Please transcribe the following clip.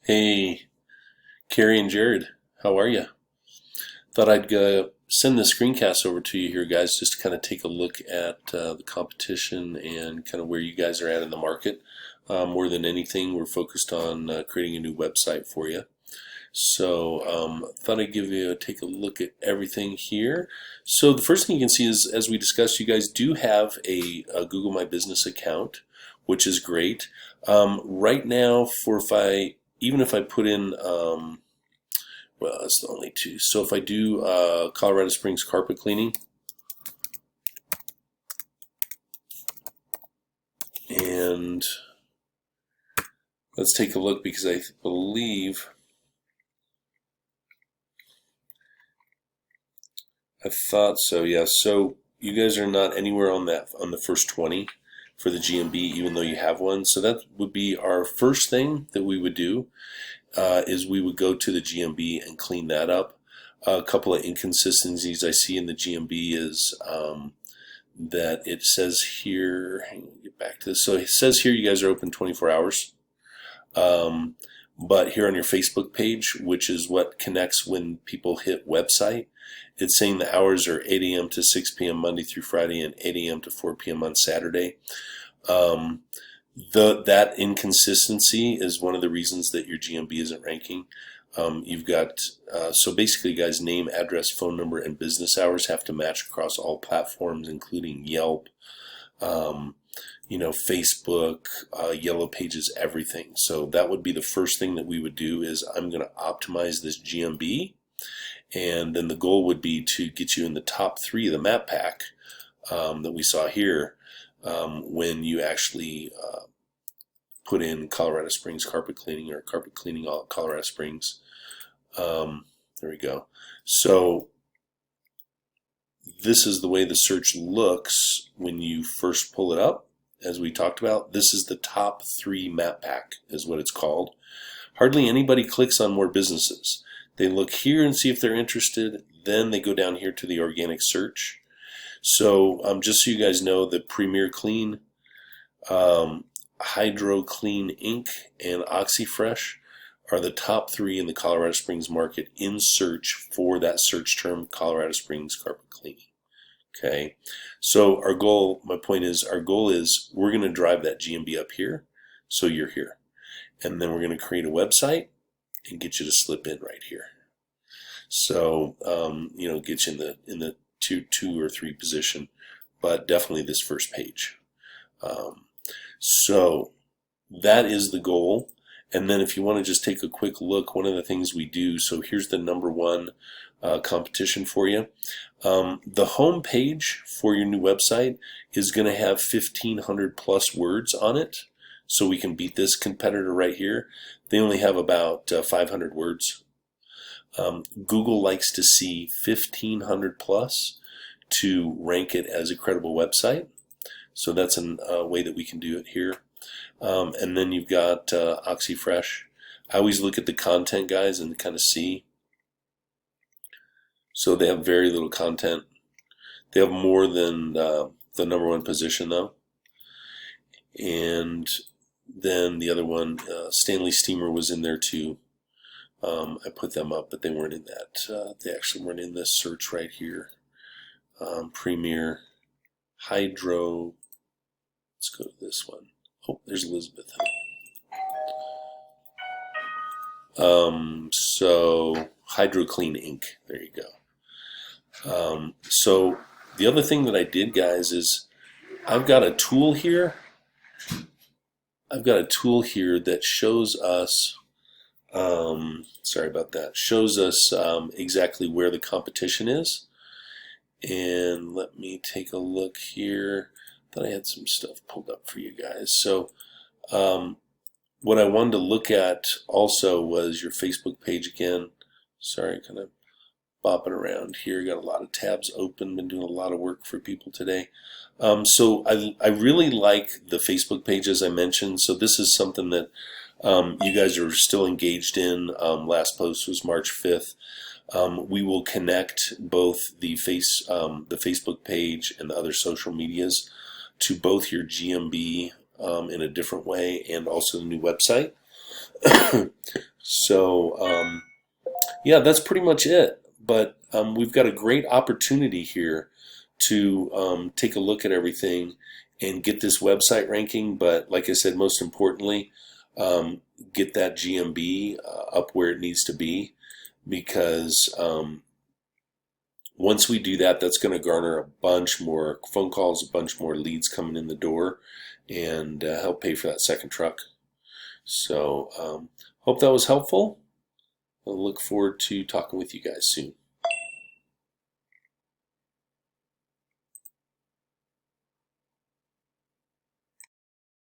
Hey, Carrie and Jared, how are you? Thought I'd send the screencast over to you here, guys, just to kind of take a look at the competition and kind of where you guys are at in the market. More than anything, we're focused on creating a new website for you. So thought I'd take a look at everything here. So the first thing you can see is, as we discussed, you guys do have a Google My Business account, which is great. Right now, even if I put in well, that's the only two. So if I do Colorado Springs carpet cleaning, and let's take a look because I believe I thought so. Yeah. So you guys are not anywhere on the first 20 for the GMB, even though you have one. So that would be our first thing that we would do. Is we would go to the GMB and clean that up. A couple of inconsistencies I see in the GMB is that it says here, hang on, get back to this. So it says here you guys are open 24 hours. But here on your Facebook page, which is what connects when people hit website, it's saying the hours are 8 a.m. to 6 p.m. Monday through Friday and 8 a.m. to 4 p.m. on Saturday. That inconsistency is one of the reasons that your GMB isn't ranking. You've got, so basically, guys, name, address, phone number, and business hours have to match across all platforms, including Yelp, Facebook, Yellow Pages, everything. So that would be the first thing that we would do is I'm going to optimize this GMB. And then the goal would be to get you in the top 3 of the map pack that we saw here when you actually put in Colorado Springs carpet cleaning or carpet cleaning all Colorado Springs. There we go. So this is the way the search looks when you first pull it up. As we talked about, this is the top 3 map pack is what it's called. Hardly anybody clicks on more businesses. They look here and see if they're interested. Then they go down here to the organic search. So just so you guys know, the Premier Clean, Hydro Clean Ink, and OxyFresh are the top 3 in the Colorado Springs market in search for that search term, Colorado Springs carpet cleaning. Okay, so our goal, my point is, our goal is we're going to drive that GMB up here, so you're here, and then we're going to create a website and get you to slip in right here. So get you in the two or three position, but definitely this first page. So that is the goal. And then if you want to just take a quick look, one of the things we do, so here's the #1 competition for you. The home page for your new website is going to have 1,500 plus words on it. So we can beat this competitor right here. They only have about 500 words. Google likes to see 1,500 plus to rank it as a credible website. So that's a way that we can do it here. And then you've got OxyFresh. I always look at the content, guys, and kind of see. So they have very little content. They have more than the #1 position, though. And then the other one, Stanley Steamer, was in there too. I put them up, but they weren't in that. They actually weren't in this search right here. Premier, Hydro. Let's go to this one. Oh, there's Elizabeth. So Hydro Clean Ink. There you go. So the other thing that I did, guys, is I've got a tool here. That shows us. Sorry about that. Shows us exactly where the competition is. And let me take a look here. Thought I had some stuff pulled up for you guys. So what I wanted to look at also was your Facebook page again. Sorry, kind of bopping around here. Got a lot of tabs open. Been doing a lot of work for people today. So I really like the Facebook page, as I mentioned. So this is something that you guys are still engaged in. Last post was March 5th. We will connect both the Facebook page and the other social medias to both your GMB in a different way and also the new website. So, yeah, that's pretty much it. But we've got a great opportunity here to take a look at everything and get this website ranking. But like I said, most importantly, get that GMB up where it needs to be, because once we do that, that's going to garner a bunch more phone calls, a bunch more leads coming in the door, and help pay for that second truck. So, hope that was helpful. I look forward to talking with you guys soon.